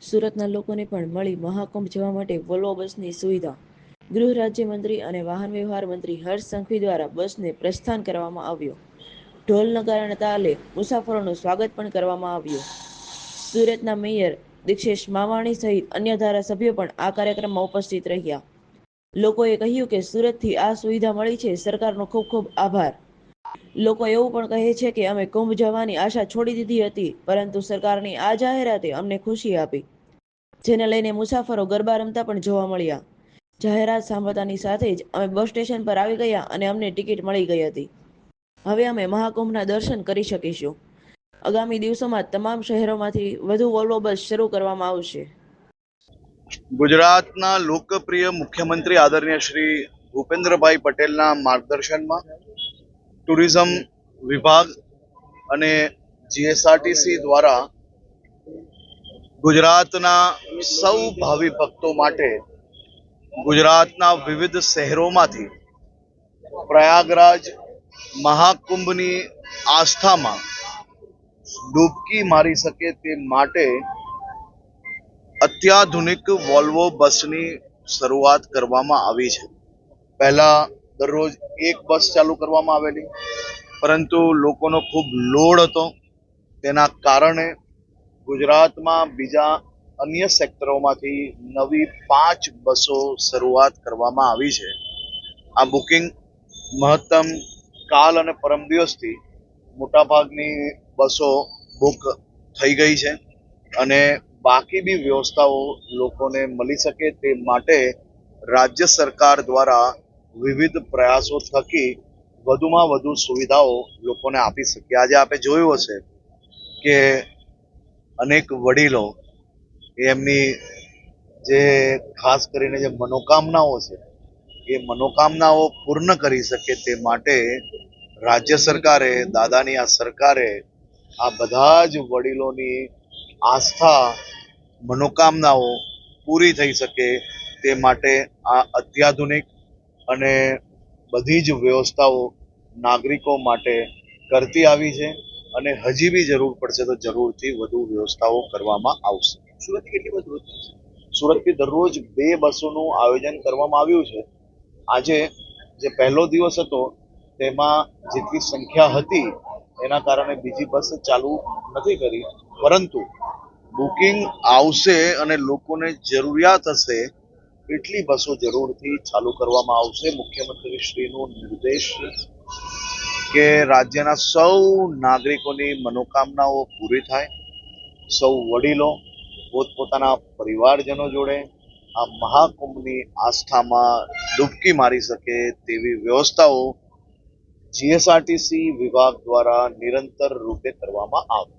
સુરતના લોકોને પણ મળી મહાકુંભ જવા માટે વોલ્વો બસની સુવિધા। ગૃહ રાજ્યમંત્રી અને વાહન વ્યવહાર મંત્રી હર્ષ સંઘવી દ્વારા બસને પ્રસ્થાન કરવામાં આવ્યો। ઢોલ નગારાના તાલે મુસાફરોનું સ્વાગત પણ કરવામાં આવ્યું। સુરતના મેયર દીક્ષેશ માવાણી સહિત અન્ય ધારાસભ્યો પણ આ કાર્યક્રમમાં ઉપસ્થિત રહ્યા। લોકોએ કહ્યું કે સુરતથી આ સુવિધા મળી છે, સરકારનો ખૂબ ખૂબ આભાર। લોકો એવું પણ કહે છે કે અમે કુંભ જવાની આશા છોડી દીધી હતી, પરંતુ સરકારની આ જાહેરાતે અમને ખુશી આપી, જેને લઈને મુસાફરો ગરબા રમતા પણ જોવા મળ્યા। જાહેરાત સાંભળતાની સાથે જ અમે બસ સ્ટેશન પર આવી ગયા અને અમને ટિકિટ મળી ગઈ હતી। હવે અમે મહાકુંભના દર્શન કરી શકીશું। આગામી દિવસોમાં તમામ શહેરોમાંથી વધુ વોલ્વો બસ શરૂ કરવામાં આવશે। ગુજરાતના લોકપ્રિય મુખ્યમંત્રી આદરણીય શ્રી ભૂપેન્દ્રભાઈ પટેલના માર્ગદર્શનમાં ટુરિઝમ વિભાગ અને જીએસઆરટીસી દ્વારા ગુજરાતના સૌ ભાવિ ભક્તો માટે ગુજરાતના વિવિધ શહેરોમાંથી પ્રયાગરાજ મહાકુંભની આસ્થામાં ડૂબકી મારી શકે તે માટે અત્યાધુનિક વોલ્વો બસની શરૂઆત કરવામાં આવી છે। પહેલા દરરોજ એક બસ ચાલુ કરવામાં આવેલી, પરંતુ લોકોનો ખૂબ લોડ હતો, તેના કારણે ગુજરાતમાં બીજા અન્ય સેક્ટરોમાંથી નવી 5 બસો શરૂઆત કરવામાં આવી છે। આ બુકિંગ મહત્તમ કાલ અને પરમ દિવસથી મોટાભાગની બસો બુક થઈ ગઈ છે અને બાકી બી વ્યવસ્થાઓ લોકોને મળી શકે તે માટે રાજ્ય સરકાર દ્વારા વિવિધ પ્રયાસો થકી વધુમાં વધુ સુવિધાઓ લોકોને આપી શકે। આજે આપણે જોયું હશે કે અનેક વડીલો એમની જે ખાસ કરીને જે મનોકામનાઓ છે એ મનોકામનાઓ પૂર્ણ કરી શકે તે માટે રાજ્ય સરકારે, દાદાની આ સરકારે આ બધા જ વડીલોની આસ્થા, મનોકામનાઓ પૂરી થઈ શકે તે માટે આ અત્યાધુનિક અને બધી જ વ્યવસ્થાઓ નાગરિકો માટે કરતી આવી છે અને હજી બી જરૂર પડશે તો જરૂરથી વધુ વ્યવસ્થાઓ કરવામાં આવશે। સુરતથી કેટલી બસ રોજ થશે? સુરતથી દરરોજ 2 બસોનું આયોજન કરવામાં આવ્યું છે। આજે જે પહેલો દિવસ હતો તેમાં જેટલી સંખ્યા હતી એના કારણે બીજી બસ ચાલુ નથી કરી, પરંતુ બુકિંગ આવશે અને લોકોને જરૂરિયાત હશે એટલી બસો જરૂરથી ચાલુ કરવામાં આવશે। મુખ્યમંત્રી શ્રીનો નિર્દેશ કે રાજ્યના સૌ નાગરિકોની મનોકામનાઓ પૂરી થાય, સૌ વડીલો પોતપોતાના પરિવારજનો જોડે આ મહાકુંભની આસ્થામાં ડૂબકી મારી શકે તેવી વ્યવસ્થાઓ જીએસઆરટીસી વિભાગ દ્વારા નિરંતર રૂપે કરવામાં આવે।